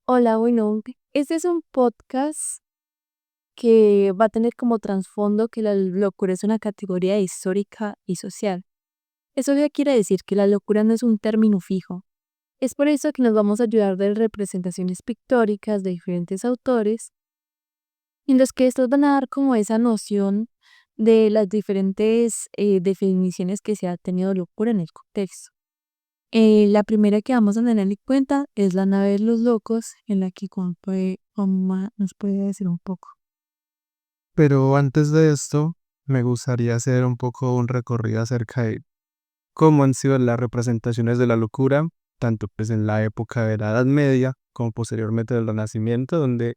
Hola, bueno, este es un podcast que va a tener como trasfondo que la locura es una categoría histórica y social. Eso ya quiere decir que la locura no es un término fijo. Es por eso que nos vamos a ayudar de representaciones pictóricas de diferentes autores, en los que estos van a dar como esa noción de las diferentes definiciones que se ha tenido de locura en el contexto. La primera que vamos a tener en cuenta es la nave de los locos, en la que Juanma nos puede decir un poco. Pero antes de esto, me gustaría hacer un poco un recorrido acerca de cómo han sido las representaciones de la locura, tanto pues en la época de la Edad Media como posteriormente del Renacimiento, donde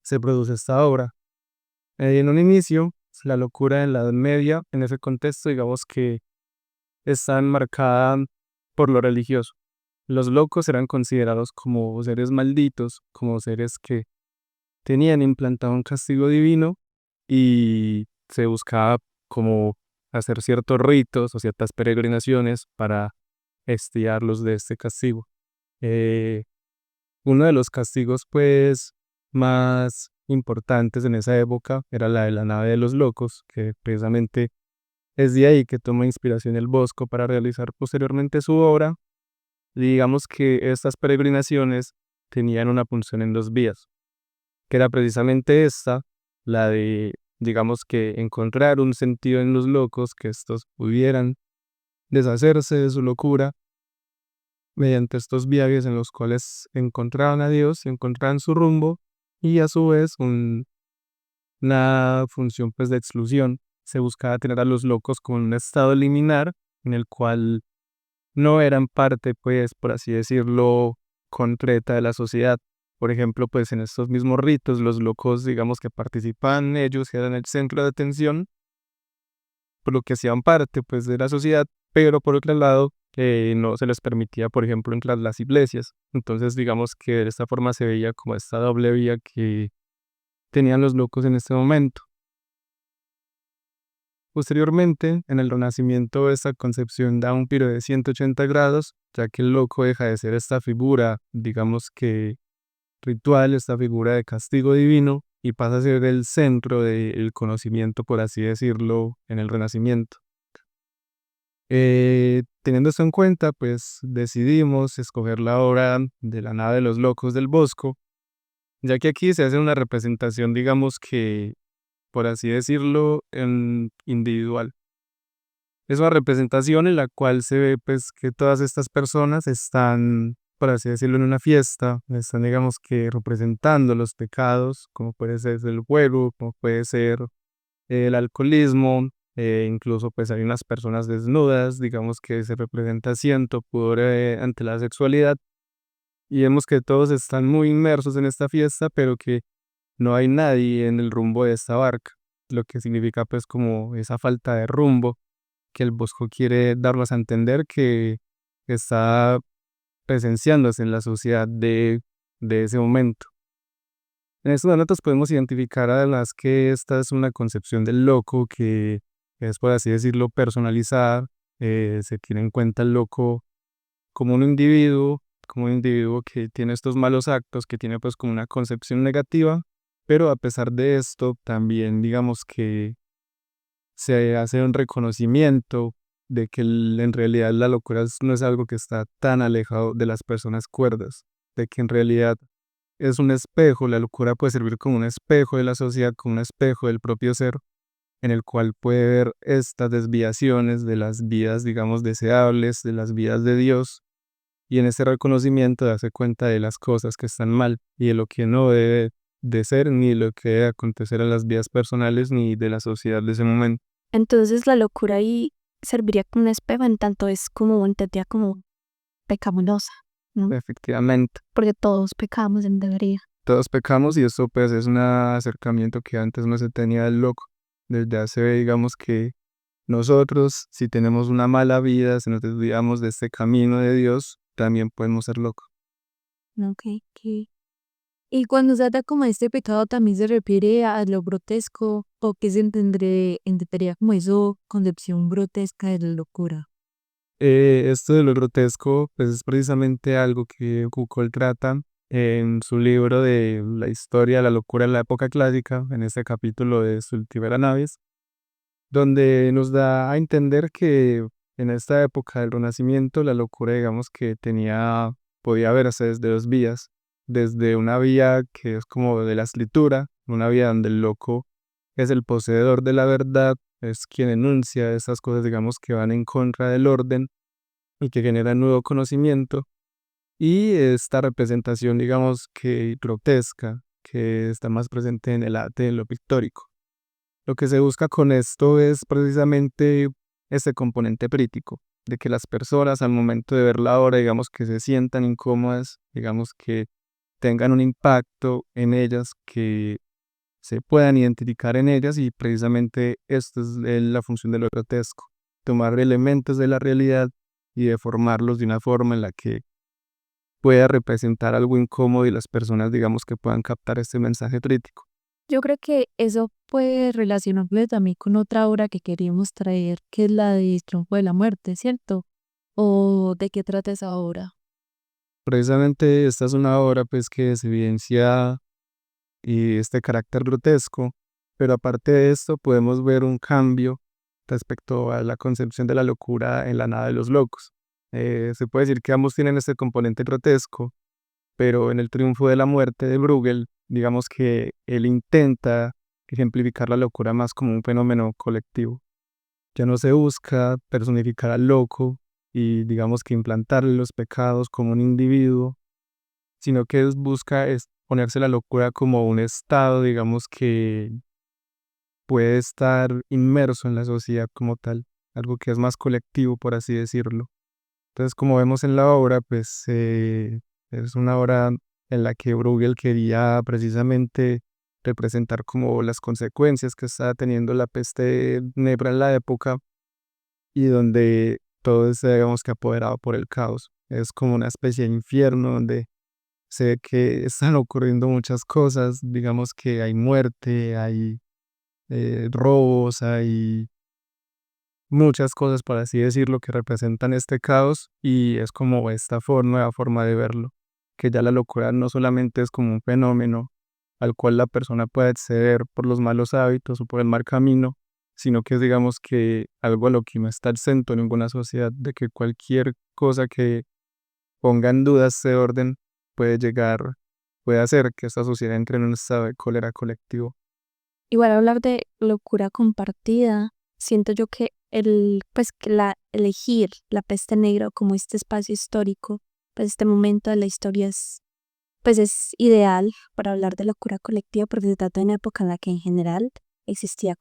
se produce esta obra. En un inicio, la locura en la Edad Media, en ese contexto, digamos que está enmarcada por lo religioso. Los locos eran considerados como seres malditos, como seres que tenían implantado un castigo divino y se buscaba como hacer ciertos ritos o ciertas peregrinaciones para expiarlos de este castigo. Eh, Uno de los castigos pues más importantes en esa época era la de la nave de los locos, que precisamente es de ahí que toma inspiración el Bosco para realizar posteriormente su obra. Digamos que estas peregrinaciones tenían una función en dos vías, que era precisamente esta, la de, digamos que encontrar un sentido en los locos, que estos pudieran deshacerse de su locura mediante estos viajes en los cuales encontraban a Dios, encontraban su rumbo y a su vez una función pues de exclusión. Se buscaba tener a los locos con un estado liminar en el cual no eran parte pues, por así decirlo, concreta de la sociedad. Por ejemplo, pues en estos mismos ritos, los locos, digamos que participaban ellos, eran el centro de atención, por lo que hacían parte pues de la sociedad, pero por otro lado, no se les permitía, por ejemplo, entrar a las iglesias. Entonces, digamos que de esta forma se veía como esta doble vía que tenían los locos en este momento. Posteriormente, en el Renacimiento, esta concepción da un giro de 180 grados, ya que el loco deja de ser esta figura, digamos que ritual, esta figura de castigo divino, y pasa a ser el centro del conocimiento, por así decirlo, en el Renacimiento. Teniendo esto en cuenta, pues decidimos escoger la obra de la nave de los locos del Bosco, ya que aquí se hace una representación, digamos que, por así decirlo, en individual. Es una representación en la cual se ve pues que todas estas personas están, por así decirlo, en una fiesta, están digamos que representando los pecados, como puede ser el juego, como puede ser el alcoholismo, incluso pues hay unas personas desnudas, digamos que se representa cierto pudor ante la sexualidad y vemos que todos están muy inmersos en esta fiesta, pero que no hay nadie en el rumbo de esta barca, lo que significa pues como esa falta de rumbo que el Bosco quiere darnos a entender que está presenciándose en la sociedad de ese momento. En estos momentos podemos identificar además que esta es una concepción del loco que es, por así decirlo, personalizada. Se tiene en cuenta el loco como un individuo que tiene estos malos actos, que tiene pues como una concepción negativa, pero a pesar de esto, también digamos que se hace un reconocimiento de que en realidad la locura no es algo que está tan alejado de las personas cuerdas, de que en realidad es un espejo, la locura puede servir como un espejo de la sociedad, como un espejo del propio ser, en el cual puede ver estas desviaciones de las vidas, digamos, deseables, de las vidas de Dios, y en ese reconocimiento darse cuenta de las cosas que están mal y de lo que no debe de ser, ni lo que debe acontecer en las vidas personales, ni de la sociedad de ese momento. Entonces la locura ahí serviría como un espejo en tanto es como entendida como pecaminosa, ¿no? Efectivamente, Porque todos pecamos en teoría. todos pecamos y esto pues es un acercamiento que antes no se tenía del loco. Desde hace, digamos que nosotros, si tenemos una mala vida, si nos desviamos de este camino de Dios, también podemos ser locos. Ok, ok. Y cuando se trata como este pecado también se refiere a lo grotesco o que se entendería como eso, concepción grotesca de la locura. Esto de lo grotesco, pues es precisamente algo que Foucault trata. en su libro de la historia de la locura en la época clásica, en este capítulo de Sultibera Navis, donde nos da a entender que en esta época del Renacimiento la locura, digamos que podía verse desde dos vías, desde una vía que es como de la escritura, una vía donde el loco es el poseedor de la verdad, es quien enuncia esas cosas, digamos, que van en contra del orden y que generan nuevo conocimiento, y esta representación, digamos, que grotesca, que está más presente en el arte, en lo pictórico. Lo que se busca con esto es precisamente ese componente crítico, de que las personas al momento de ver la obra, digamos que se sientan incómodas, digamos que tengan un impacto en ellas, que se puedan identificar en ellas, y precisamente esta es la función de lo grotesco, tomar elementos de la realidad y deformarlos de una forma en la que pueda representar algo incómodo y las personas, digamos, que puedan captar este mensaje crítico. Yo creo que eso puede relacionarlo también con otra obra que queríamos traer, que es la de Triunfo de la Muerte, ¿cierto? ¿O de qué trata esa obra? Precisamente esta es una obra pues que se evidencia este carácter grotesco, pero aparte de esto podemos ver un cambio respecto a la concepción de la locura en La Nada de los Locos. Se puede decir que ambos tienen este componente grotesco, pero en el Triunfo de la Muerte de Bruegel, digamos que él intenta ejemplificar la locura más como un fenómeno colectivo. Ya no se busca personificar al loco y digamos que implantarle los pecados como un individuo, sino que busca es ponerse la locura como un estado, digamos, que puede estar inmerso en la sociedad como tal, algo que es más colectivo, por así decirlo. Entonces, como vemos en la obra, pues es una obra en la que Bruegel quería precisamente representar como las consecuencias que estaba teniendo la peste negra en la época, y donde todo es, digamos, que apoderado por el caos. Es como una especie de infierno donde se ve que están ocurriendo muchas cosas, digamos que hay muerte, hay robos, hay muchas cosas, por así decirlo, que representan este caos, y es como esta nueva forma de verlo, que ya la locura no solamente es como un fenómeno al cual la persona puede acceder por los malos hábitos o por el mal camino, sino que es, digamos, que algo a lo que no está exento en ninguna sociedad, de que cualquier cosa que ponga en duda este orden puede hacer que esta sociedad entre en un estado de cólera colectivo. Igual hablar de locura compartida, siento yo que elegir la peste negra como este espacio histórico, pues este momento de la historia es ideal para hablar de locura colectiva, porque se trata de una época en la que en general existía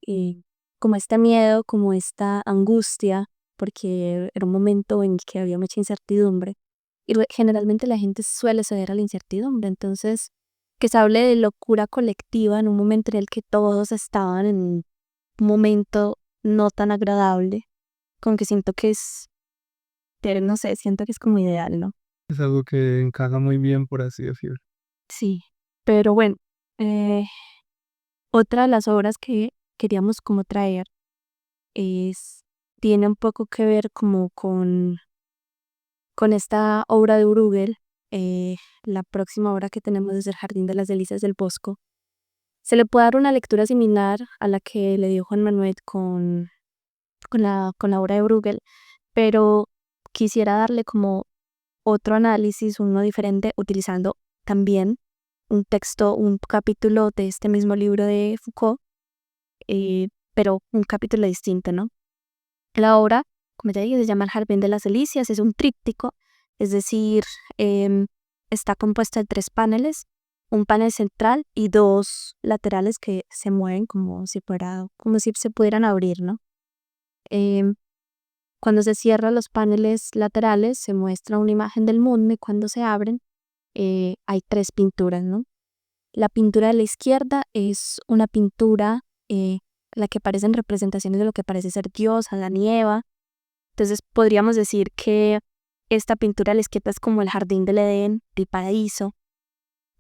eh, como este miedo, como esta angustia, porque era un momento en que había mucha incertidumbre. Y generalmente la gente suele ceder a la incertidumbre, entonces que se hable de locura colectiva en un momento en el que todos estaban en un momento no tan agradable, como que siento que pero no sé, siento que es como ideal, ¿no? Es algo que encaja muy bien, por así decirlo. Sí, pero bueno, eh, otra de las obras que queríamos como traer es, tiene un poco que ver como con esta obra de Bruegel. La próxima obra que tenemos es El Jardín de las Delicias del Bosco. Se le puede dar una lectura similar a la que le dio Juan Manuel con la obra de Bruegel, pero quisiera darle como otro análisis, uno diferente, utilizando también un texto, un capítulo de este mismo libro de Foucault, pero un capítulo distinto, ¿no? La obra, como ya dije, se llama El Jardín de las Delicias, es un tríptico, es decir, em, está compuesta de 3 paneles, un panel central y 2 laterales que se mueven como si se pudieran abrir, ¿no? Em, Cuando se cierran los paneles laterales, se muestra una imagen del mundo, y cuando se abren, hay 3 pinturas, ¿no? La pintura de la izquierda es una pintura en la que aparecen representaciones de lo que parece ser Dios, Adán y Eva. Entonces podríamos decir que esta pintura de la izquierda es como el jardín del Edén, el paraíso.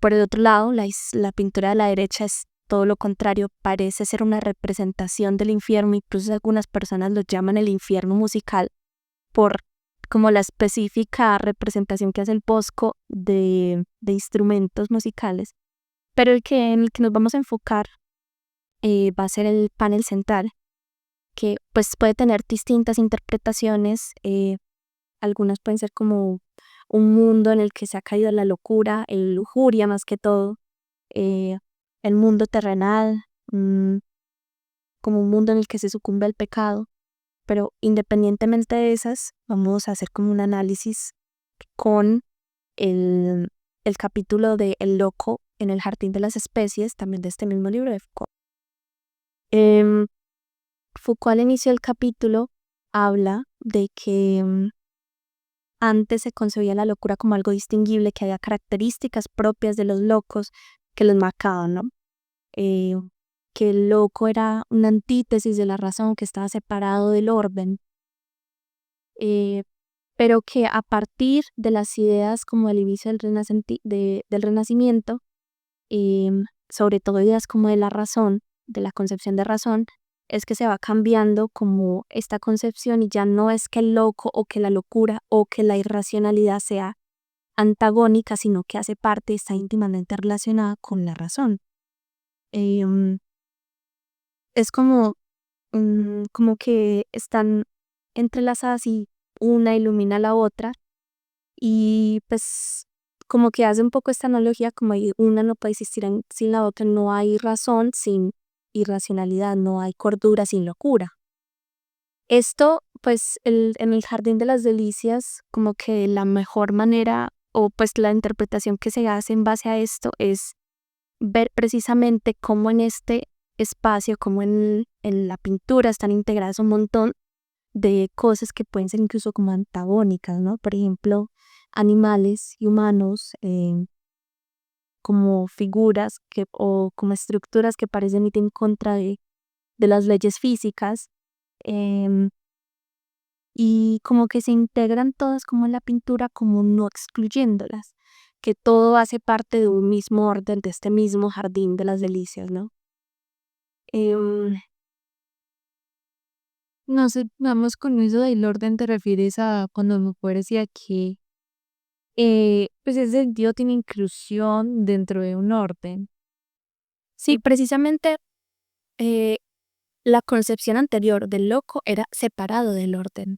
Por el otro lado, la pintura de la derecha es todo lo contrario, parece ser una representación del infierno, incluso algunas personas lo llaman el infierno musical por como la específica representación que hace el Bosco de instrumentos musicales, pero en el que nos vamos a enfocar va a ser el panel central, que pues puede tener distintas interpretaciones. Algunas pueden ser como un mundo en el que se ha caído la locura, la lujuria más que todo, eh, el mundo terrenal, como un mundo en el que se sucumbe al pecado. Pero independientemente de esas, vamos a hacer como un análisis con el, el capítulo de El loco en el jardín de las especies, también de este mismo libro de Foucault. Foucault al inicio del capítulo habla de que antes se concebía la locura como algo distinguible, que había características propias de los locos que los marcaban, ¿no? Que el loco era una antítesis de la razón, que estaba separado del orden, pero que a partir de las ideas como del inicio del Renacimiento, sobre todo ideas como de la razón, de la concepción de razón, es que se va cambiando como esta concepción y ya no es que el loco o que la locura o que la irracionalidad sea antagónica, sino que hace parte, está íntimamente relacionada con la razón. Es como que están entrelazadas y una ilumina a la otra, y pues como que hace un poco esta analogía, como una no puede existir sin la otra, no hay razón sin irracionalidad, no hay cordura sin locura. Esto, pues en el Jardín de las Delicias, como que la mejor manera o pues la interpretación que se hace en base a esto es ver precisamente cómo en este espacio, como en la pintura, están integradas un montón de cosas que pueden ser incluso como antagónicas, ¿no? Por ejemplo, animales y humanos, como figuras o como estructuras que parecen ir en contra de las leyes físicas, em, y como que se integran todas como en la pintura, como no excluyéndolas, que todo hace parte de un mismo orden, de este mismo jardín de las delicias, ¿no? Em, no sé, vamos con eso del orden, ¿te refieres a cuando me decía que pues ese sentido tiene inclusión dentro de un orden? Sí, precisamente eh, la concepción anterior del loco era separado del orden,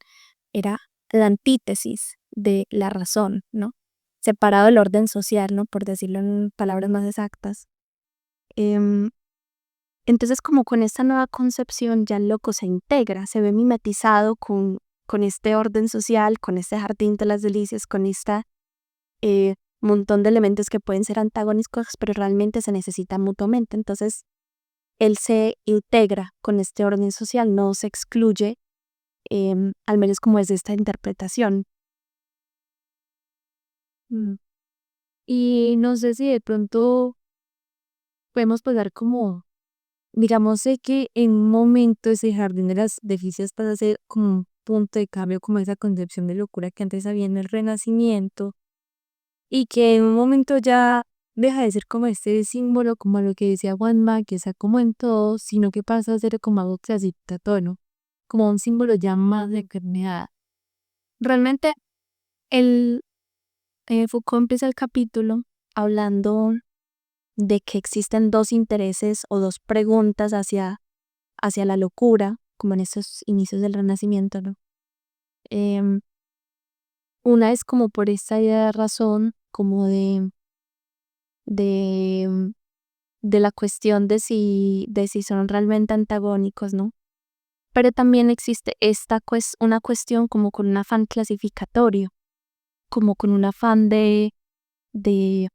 era la antítesis de la razón, ¿no? Separado del orden social, ¿no? Por decirlo en palabras más exactas. Em, entonces, como con esta nueva concepción, ya el loco se integra, se ve mimetizado con este orden social, con este jardín de las delicias, con esta montón de elementos que pueden ser antagónicos, pero realmente se necesitan mutuamente. Entonces, él se integra con este orden social, no se excluye, al menos como es esta interpretación. Mm. Y no sé si de pronto podemos pasar como, digamos, sé que en un momento ese jardín de las delicias pasa a ser como un punto de cambio, como esa concepción de locura que antes había en el Renacimiento, y que en un momento ya deja de ser como este símbolo, como lo que decía Juanma, que está como en todo, sino que pasa a ser como algo que se tono, como un símbolo ya más de eternidad. Realmente, el Foucault empieza el capítulo hablando de que existen dos intereses o dos preguntas hacia la locura, como en estos inicios del Renacimiento, ¿no? Em, una es como por esta idea de razón, como de, de la cuestión de si son realmente antagónicos, ¿no? Pero también existe una cuestión como con un afán clasificatorio, como con un afán de, de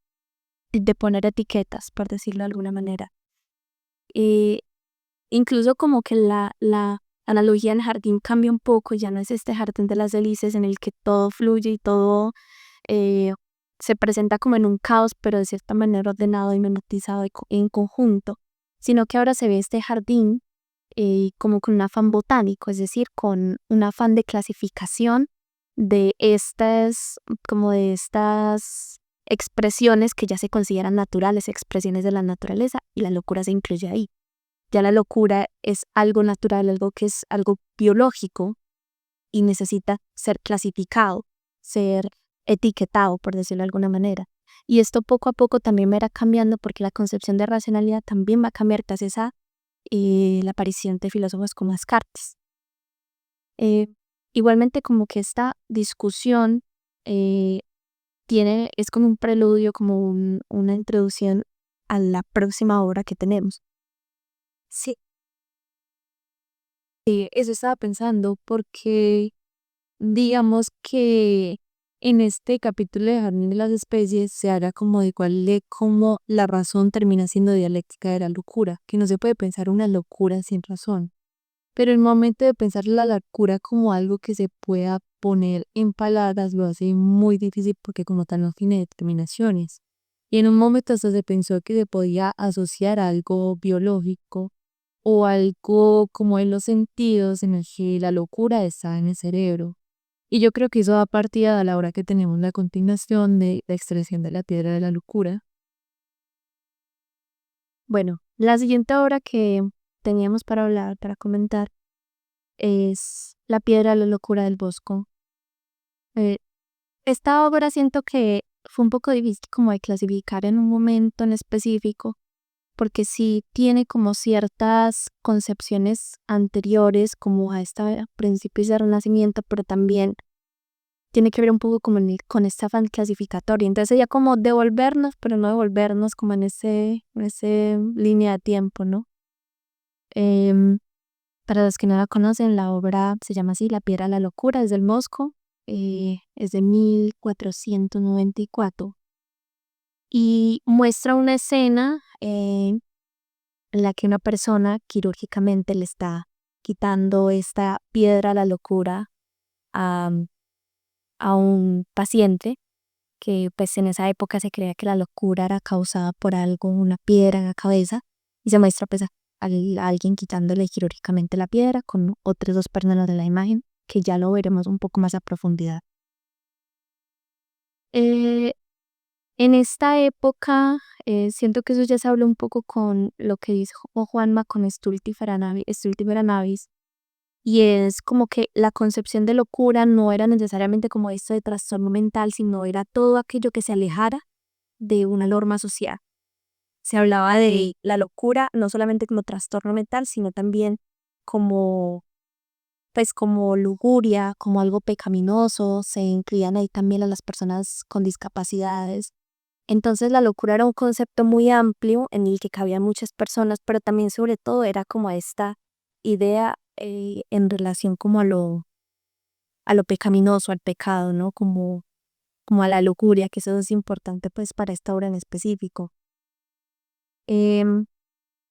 poner etiquetas, por decirlo de alguna manera. Y incluso como que la analogía en jardín cambia un poco, ya no es este jardín de las delicias en el que todo fluye y todo eh, se presenta como en un caos, pero de cierta manera ordenado y mimetizado en conjunto, sino que ahora se ve este jardín como con un afán botánico, es decir, con un afán de clasificación de estas expresiones que ya se consideran naturales, expresiones de la naturaleza, y la locura se incluye ahí. Ya la locura es algo natural, algo que es algo biológico, y necesita ser clasificado, ser etiquetado, por decirlo de alguna manera. Y esto poco a poco también va a ir cambiando porque la concepción de racionalidad también va a cambiar gracias a la aparición de filósofos como Descartes. Eh, Igualmente como que esta discusión eh, es como un preludio, como una introducción a la próxima obra que tenemos. Sí, eso estaba pensando porque digamos que en este capítulo de Jardín de las Especies se habla como de cómo la razón termina siendo dialéctica de la locura, que no se puede pensar una locura sin razón. Pero el momento de pensar la locura como algo que se pueda poner en palabras lo hace muy difícil porque como tal no tiene determinaciones. Y en un momento hasta se pensó que se podía asociar a algo biológico o algo como en los sentidos en el que la locura está en el cerebro. Y yo creo que eso da partida a la hora que tenemos la continuación de la extracción de la piedra de la locura. Bueno, la siguiente obra que teníamos para hablar, para comentar, es La piedra de la locura del Bosco. Eh, Esta obra siento que fue un poco difícil como de clasificar en un momento en específico, porque sí tiene como ciertas concepciones anteriores como a esta principios del Renacimiento, pero también tiene que ver un poco como con este afán clasificatorio. Entonces sería como devolvernos, pero no devolvernos como en ese línea de tiempo, ¿no? Em, para los que no la conocen, la obra se llama así, La piedra de la locura, es del Mosco, es de 1494 y muestra una escena en la que una persona quirúrgicamente le está quitando esta piedra a la locura a, a un paciente que pues en esa época se creía que la locura era causada por algo, una piedra en la cabeza, y se muestra pues a alguien quitándole quirúrgicamente la piedra con otras dos personas de la imagen, que ya lo veremos un poco más a profundidad. Eh, en esta época siento que eso ya se habló un poco con lo que dijo Juanma con Stulti Ferranavis, y es como que la concepción de locura no era necesariamente como esto de trastorno mental, sino era todo aquello que se alejara de una norma social. Se hablaba de la locura no solamente como trastorno mental, sino también como, pues como lujuria, como algo pecaminoso, se incluían ahí también a las personas con discapacidades. Entonces la locura era un concepto muy amplio en el que cabían muchas personas, pero también sobre todo era como esta idea en relación como a lo pecaminoso, al pecado, ¿no? Como a la lujuria, que eso es importante pues para esta obra en específico. Em,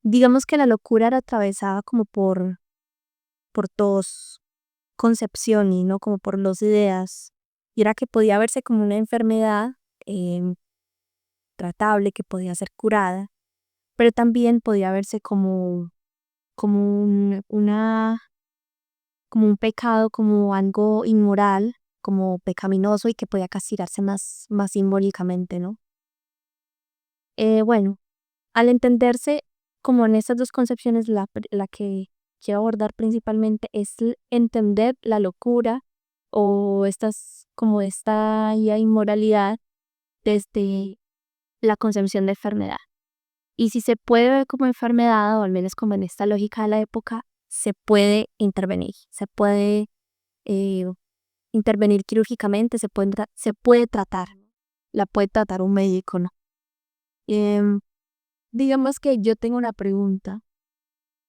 digamos que la locura era atravesada como por dos concepciones, ¿no? Como por dos ideas. Y era que podía verse como una enfermedad em, tratable, que podía ser curada, pero también podía verse como como un pecado, como algo inmoral, como pecaminoso y que podía castigarse más simbólicamente, ¿no? Bueno, al entenderse como en estas dos concepciones, la que quiero abordar principalmente es entender la locura o como esta ya inmoralidad desde la concepción de enfermedad. Y si se puede ver como enfermedad, o al menos como en esta lógica de la época, se puede intervenir, se puede eh, intervenir quirúrgicamente, se puede tratar, la puede tratar un médico, ¿no? Em, digamos que yo tengo una pregunta,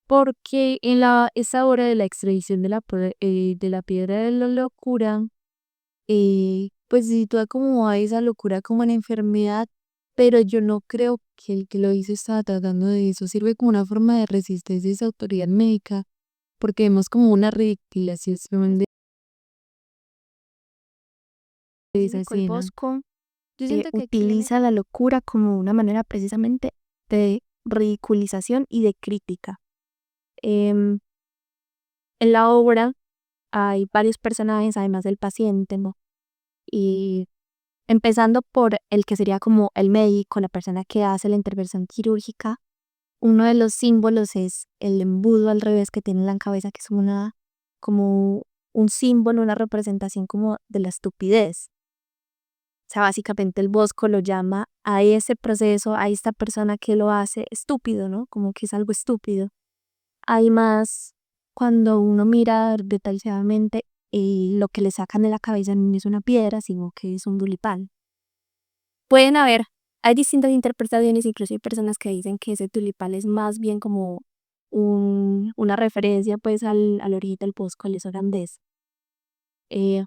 porque en esa hora de la extradición de la piedra de la locura, pues se sitúa como a esa locura como una enfermedad, pero yo no creo que el que lo hizo estaba tratando de eso, sirve como una forma de resistencia a esa autoridad médica, porque vemos como una ridiculización de esa Nicole escena. Bosco yo siento que Utiliza la locura como una manera precisamente de ridiculización y de crítica. Em, en la obra hay varios personajes, además del paciente, ¿no? Y empezando por el que sería como el médico, la persona que hace la intervención quirúrgica, uno de los símbolos es el embudo al revés que tiene en la cabeza, que es como un símbolo, una representación como de la estupidez. O sea, básicamente el Bosco lo llama a ese proceso, a esta persona que lo hace estúpido, ¿no? Como que es algo estúpido. Además, cuando uno mira detalladamente, lo que le sacan de la cabeza no es una piedra, sino que es un tulipán. Pueden haber, hay distintas interpretaciones, incluso hay personas que dicen que ese tulipán es más bien como una referencia pues al origen del Bosco, al holandés. Eh,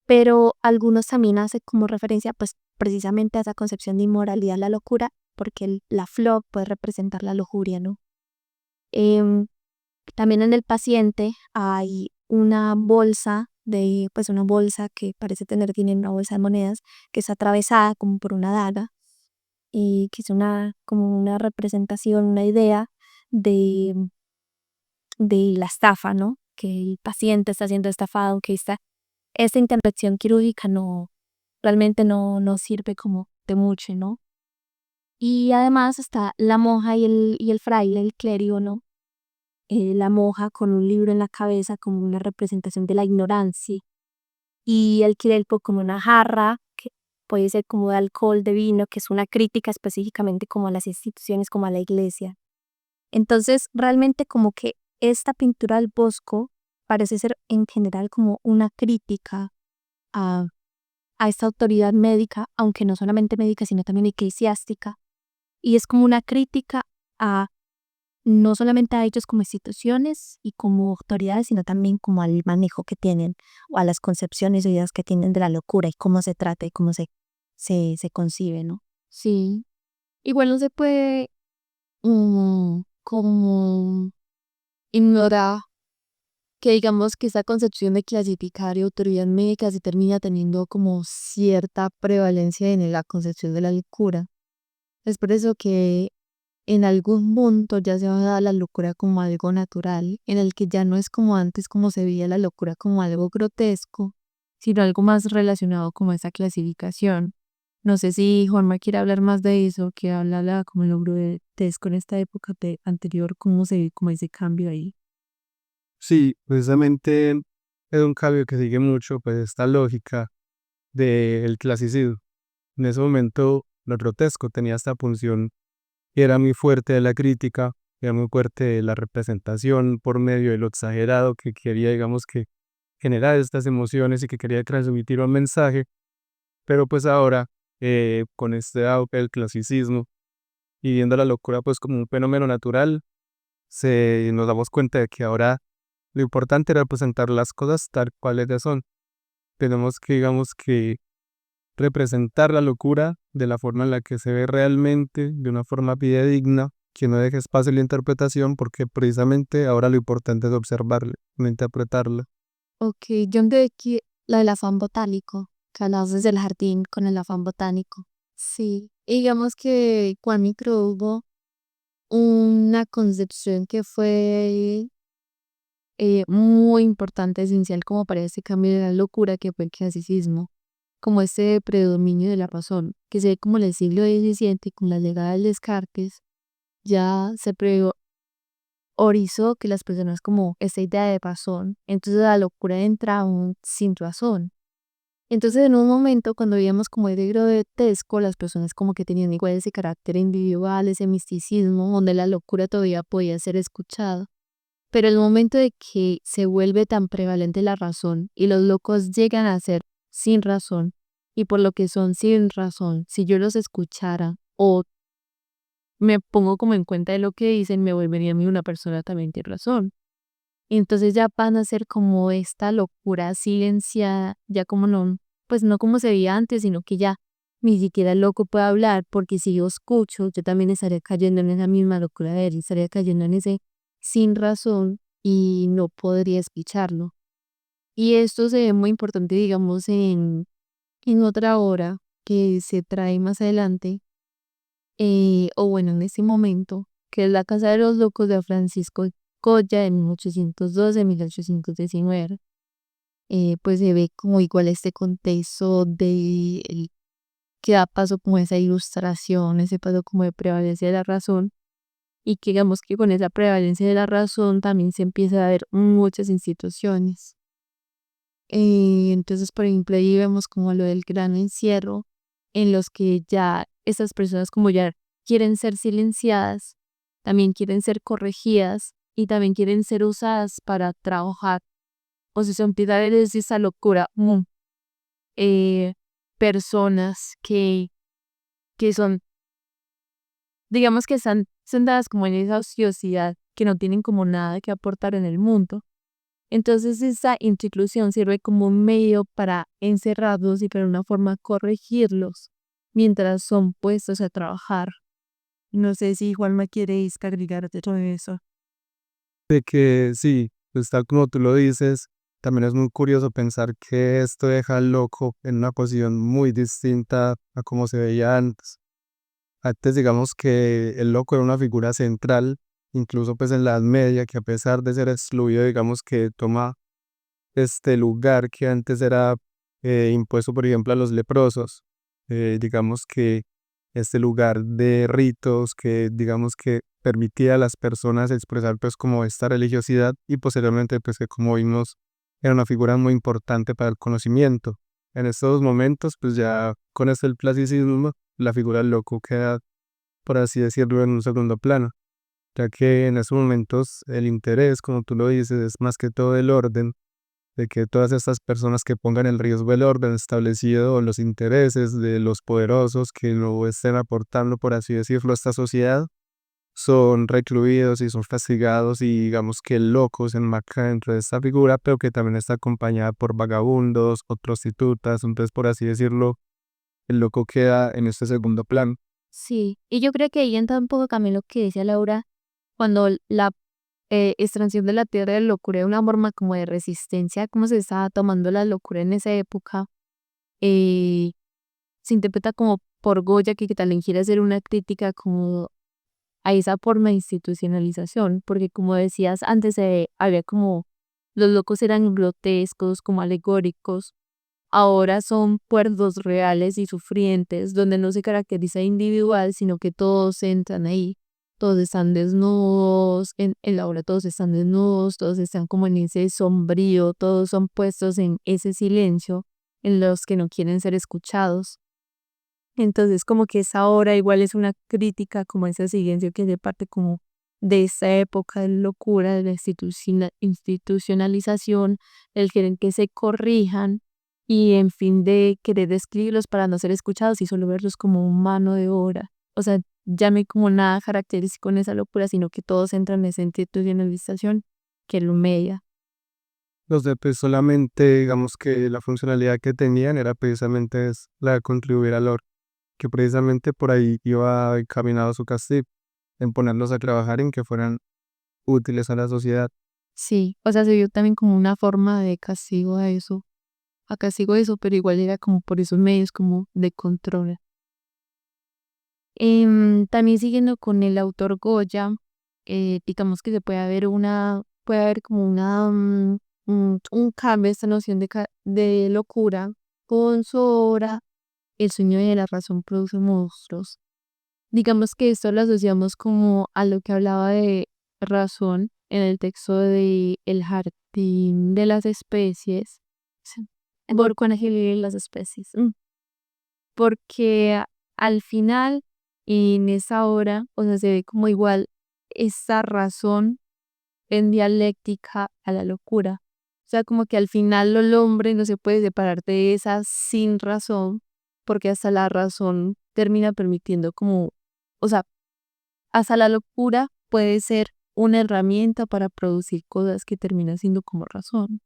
pero algunos también hacen como referencia pues precisamente a esa concepción de inmoralidad, la locura, porque la flor puede representar la lujuria, ¿no? Em, También en el paciente hay pues una bolsa que parece tener dinero, una bolsa de monedas, que está atravesada como por una daga, y que es como una representación, una idea de, de la estafa, ¿no? Que el paciente está siendo estafado, aunque esta intervención quirúrgica realmente no sirve como de mucho, ¿no? Y además está la monja y el fraile, el clérigo, ¿no? La monja con un libro en la cabeza como una representación de la ignorancia, y el clérigo como una jarra que puede ser como de alcohol, de vino, que es una crítica específicamente como a las instituciones, como a la iglesia. Entonces, realmente como que esta pintura del Bosco parece ser en general como una crítica a, a esta autoridad médica, aunque no solamente médica, sino también eclesiástica, y es como una crítica a no solamente a ellos como instituciones y como autoridades, sino también como al manejo que tienen o a las concepciones o ideas que tienen de la locura y cómo se trata y cómo se concibe, ¿no? Sí. Igual no se puede como ignorar que digamos que esa concepción de clasificar y autoridad médica se termina teniendo como cierta prevalencia en la concepción de la locura. Es por eso que en algún punto ya se va a dar la locura como algo natural, en el que ya no es como antes, como se veía la locura como algo grotesco, sino algo más relacionado como esa clasificación. No sé si Juanma quiere hablar más de eso, que habla como lo grotesco en esta época anterior, cómo se ve como ese cambio ahí. Sí, precisamente es un cambio que sigue mucho pues esta lógica del clasicismo. En ese momento lo grotesco tenía esta función y era muy fuerte de la crítica, era muy fuerte de la representación por medio de lo exagerado que quería, digamos, que generar estas emociones y que quería transmitir un mensaje, pero pues ahora con este auge del clasicismo y viendo la locura pues como un fenómeno natural, nos damos cuenta de que ahora lo importante era representar las cosas tal cuales ya son. Tenemos que, digamos que, representar la locura de la forma en la que se ve realmente, de una forma fidedigna, que no deje espacio a la interpretación, porque precisamente ahora lo importante es observarla, no interpretarla. Ok, yo de aquí la del afán botánico, que hablas desde el jardín con el afán botánico. Sí, digamos que Kwame introdujo una concepción que fue muy importante, esencial como para ese cambio de la locura que fue el clasicismo, como ese predominio de la razón, que se ve como en el siglo XVII con la llegada del Descartes, ya se priorizó que las personas como esa idea de razón, entonces la locura entra aún sin razón. Entonces, en un momento, cuando veíamos como el grotesco, las personas como que tenían igual ese carácter individual, ese misticismo, donde la locura todavía podía ser escuchada. Pero el momento de que se vuelve tan prevalente la razón y los locos llegan a ser sin razón, y por lo que son sin razón, si yo los escuchara o me pongo como en cuenta de lo que dicen, me volvería a mí una persona también sin razón. Y entonces ya van a ser como esta locura silenciada, ya como no, pues no como se veía antes, sino que ya ni siquiera el loco puede hablar, porque si yo escucho, yo también estaría cayendo en esa misma locura de él, estaría cayendo en ese sin razón y no podría escucharlo. Y esto se ve muy importante, digamos, en otra obra que se trae más adelante, o bueno, en ese momento, que es La Casa de los Locos de Francisco Goya de 1812-1819. Pues se ve como igual este contexto que da paso como esa ilustración, ese paso como de prevalencia de la razón, y que digamos que con esa prevalencia de la razón también se empieza a ver muchas instituciones. Entonces, por ejemplo, ahí vemos como lo del gran encierro, en los que ya esas personas como ya quieren ser silenciadas, también quieren ser corregidas y también quieren ser usadas para trabajar. O sea, se empieza a ver es esa locura. Eh, Personas que son, digamos que están sentadas como en esa ociosidad, que no tienen como nada que aportar en el mundo. Entonces esa inclusión sirve como un medio para encerrarlos y para una forma corregirlos mientras son puestos a trabajar. No sé si Juanma quiere agregar de todo eso. De que sí, pues tal como tú lo dices, también es muy curioso pensar que esto deja al loco en una posición muy distinta a como se veía antes. Antes digamos que el loco era una figura central, incluso pues en la Edad Media, que a pesar de ser excluido, digamos que toma este lugar que antes era impuesto, por ejemplo, a los leprosos. Digamos que este lugar de ritos que, digamos que permitía a las personas expresar pues como esta religiosidad y posteriormente pues que como vimos era una figura muy importante para el conocimiento. En estos momentos pues ya con este el clasicismo, la figura del loco queda, por así decirlo, en un segundo plano, ya que en estos momentos el interés, como tú lo dices, es más que todo el orden, de que todas estas personas que pongan en riesgo el orden establecido o los intereses de los poderosos que lo estén aportando, por así decirlo, a esta sociedad, son recluidos y son castigados y digamos que el loco se enmarca dentro de esta figura, pero que también está acompañada por vagabundos o prostitutas, entonces por así decirlo, el loco queda en este segundo plano. Sí, y yo creo que ahí entra un poco también lo que decía Laura, cuando la extracción de la tierra de locura era una forma como de resistencia, como se estaba tomando la locura en esa época. eh, Se interpreta como por Goya, que también quiere hacer una crítica como a esa forma de institucionalización, porque como decías antes, había como los locos eran grotescos, como alegóricos, ahora son cuerdos reales y sufrientes, donde no se caracteriza individual, sino que todos entran ahí. Todos están desnudos, en la obra todos están desnudos, todos están como en ese sombrío, todos son puestos en ese silencio, en los que no quieren ser escuchados. Entonces, como que esa obra igual es una crítica como a ese silencio que es de parte como de esa época de locura, de la institucionalización, el querer que se corrijan y en fin de querer escribirlos para no ser escuchados y solo verlos como un mano de obra. O sea, ya no hay como nada característico en esa locura, sino que todos entran en esa institucionalización que lo media. Los de pues solamente digamos que la funcionalidad que tenían era precisamente la de contribuir al orden, que precisamente por ahí iba encaminado su castigo, en ponerlos a trabajar en que fueran útiles a la sociedad. Sí, o sea, se vio también como una forma de castigo a eso. Acá sigo eso, pero igual era como por esos medios como de control. También siguiendo con el autor Goya, digamos que se puede haber como un cambio, esta noción de locura con su obra El sueño de la razón produce monstruos. Digamos que esto lo asociamos como a lo que hablaba de razón en el texto de El jardín de las especies. Sí. Por de las especies. Porque al final, en esa obra, o sea, se ve como igual esa razón en dialéctica a la locura. O sea, como que al final el hombre no se puede separar de esa sin razón, porque hasta la razón termina permitiendo como, o sea, hasta la locura puede ser una herramienta para producir cosas que terminan siendo como razón.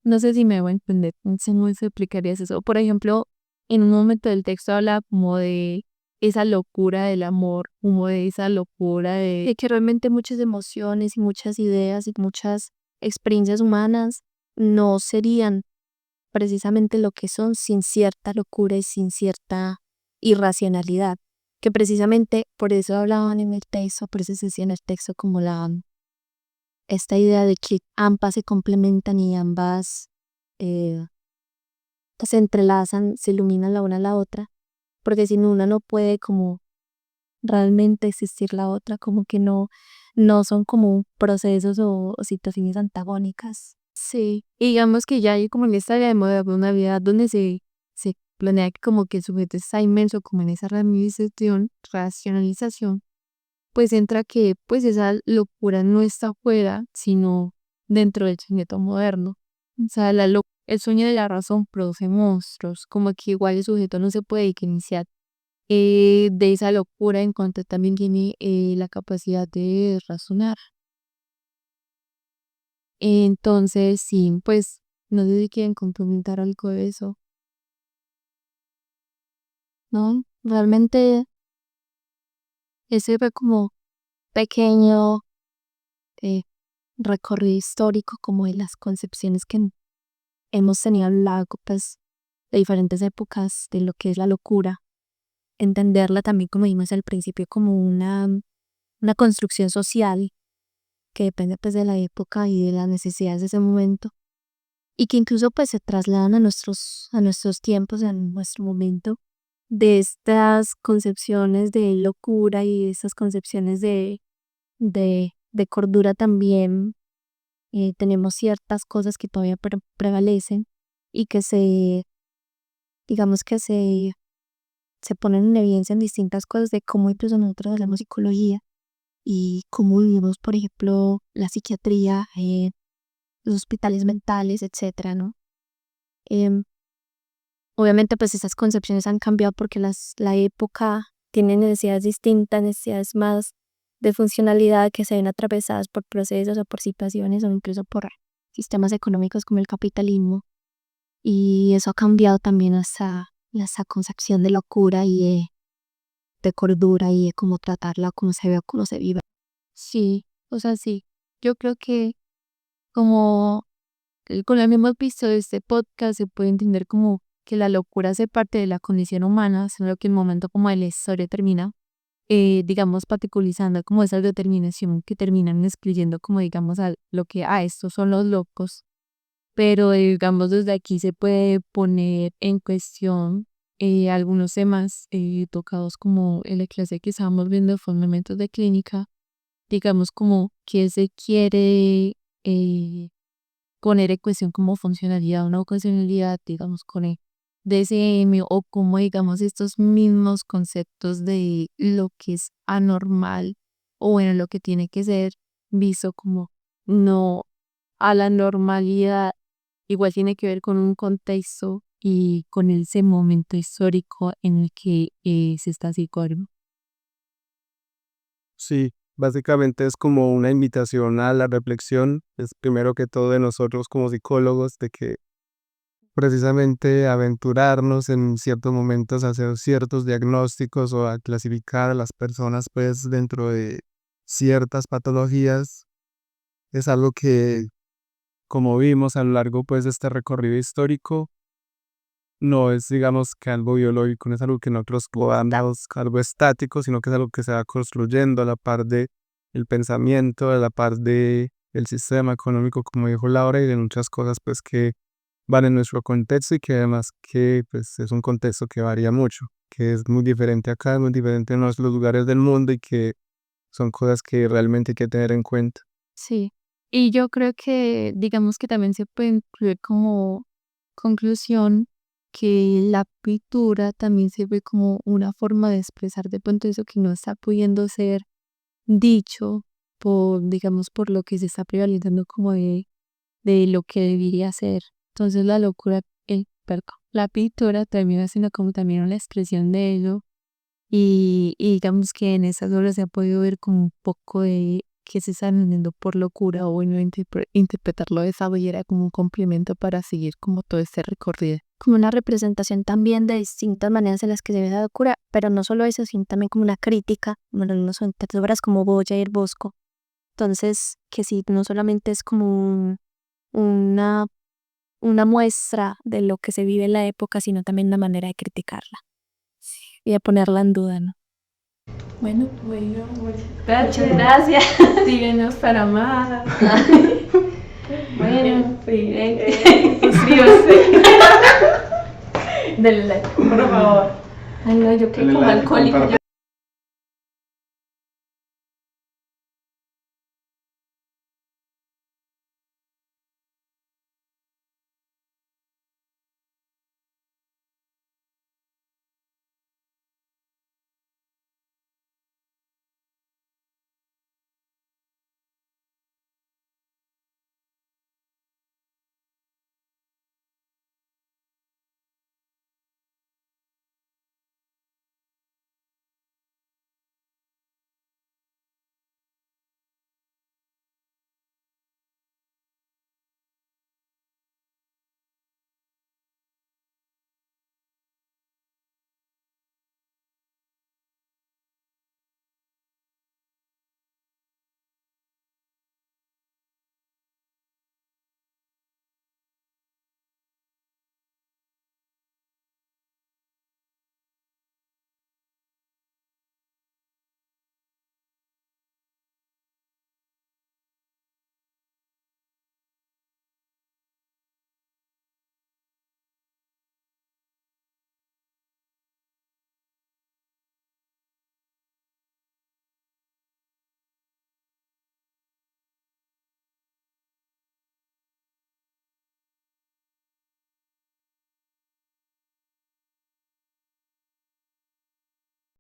No sé si me voy a entender, no sé cómo se explicarías eso. Por ejemplo, en un momento del texto habla como de esa locura del amor, como de esa locura de que realmente muchas emociones y muchas ideas y muchas experiencias humanas no serían precisamente lo que son sin cierta locura y sin cierta irracionalidad. Que precisamente por eso hablaban en el texto, por eso se decía en el texto como esta idea de que ambas se complementan y ambas eh, se entrelazan, se iluminan la una a la otra, porque sin una no puede como realmente existir la otra, como que no son como procesos o situaciones antagónicas. Sí, y digamos que ya hay como en esta vida de modernidad donde se planea que como que el sujeto está inmerso como en esa racionalización, pues entra que pues esa locura no está afuera, sino dentro del sujeto moderno. O sea, el sueño de la razón produce monstruos, como que igual el sujeto no se puede diferenciar de esa locura en cuanto también tiene la capacidad de razonar. Entonces, sí, pues no sé si quieren complementar algo de eso, ¿no? Realmente ese fue como pequeño eh, recorrido histórico como de las concepciones que hemos tenido a lo largo pues, de diferentes épocas de lo que es la locura. Entenderla también, como dijimos al principio, como una construcción social que depende pues de la época y de las necesidades de ese momento y que incluso pues se trasladan a nuestros tiempos, a nuestro momento, de estas concepciones de locura y de estas concepciones de cordura también. Tenemos ciertas cosas que todavía prevalecen y que digamos que se ponen en evidencia en distintas cosas de cómo incluso nosotros hacemos psicología y cómo vivimos, por ejemplo, la psiquiatría, los hospitales mentales, etcétera, ¿no? Em, Obviamente, pues esas concepciones han cambiado porque la época tiene necesidades distintas, necesidades más de funcionalidad que se ven atravesadas por procesos o por situaciones o incluso por sistemas económicos como el capitalismo. Y eso ha cambiado también esa concepción de locura y de cordura y de cómo tratarla, cómo se ve o cómo se vive. Sí, o sea, sí. Yo creo que como con lo que hemos visto de este podcast se puede entender como que la locura hace parte de la condición humana, sino que el momento como de la historia termina, digamos, particularizando como esa determinación que terminan excluyendo como digamos a lo que, estos son los locos, pero digamos desde aquí se puede poner en cuestión algunos temas tocados como en la clase que estábamos viendo de fundamentos de clínica, digamos como que se quiere poner en cuestión como funcionalidad, una ocasionalidad, digamos, con el DSM o como, digamos, estos mismos conceptos de lo que es anormal o bueno, lo que tiene que ser visto como no a la normalidad, igual tiene que ver con un contexto y con ese momento histórico en el que se está situando. Sí, básicamente es como una invitación a la reflexión, es primero que todo de nosotros como psicólogos, de que precisamente aventurarnos en ciertos momentos a hacer ciertos diagnósticos o a clasificar a las personas pues dentro de ciertas patologías es algo que, como vimos a lo largo pues de este recorrido histórico, no es digamos que algo biológico, no es algo que nosotros podamos, algo estático, sino que es algo que se va construyendo a la par de el pensamiento, a la par de el sistema económico, como dijo Laura, y de muchas cosas pues que van en nuestro contexto y que además que pues es un contexto que varía mucho, que es muy diferente acá, es muy diferente en los lugares del mundo y que son cosas que realmente hay que tener en cuenta. Sí, y yo creo que digamos que también se puede incluir como conclusión que la pintura también sirve como una forma de expresar de pronto eso que no está pudiendo ser dicho por, digamos, por lo que se está prevaleciendo como de lo que debería ser. Entonces la locura, perdón, la pintura termina siendo como también una expresión de ello y digamos que en esas obras se ha podido ver como un poco de que se están entendiendo por locura o bueno, interpretarlo de esa manera como un complemento para seguir como todo este recorrido. Como una representación también de distintas maneras en las que se ve la locura, pero no solo eso, sino también como una crítica, bueno, no son tantas obras como Boya y el Bosco. Entonces, que sí, no solamente es como una, una muestra de lo que se vive en la época, sino también una manera de criticarla y de ponerla en duda, ¿no? Bueno, muchas gracias. Síguenos para más. Bueno, suscríbase. Denle like, por favor. Ay, no, yo quedé como alcohólica.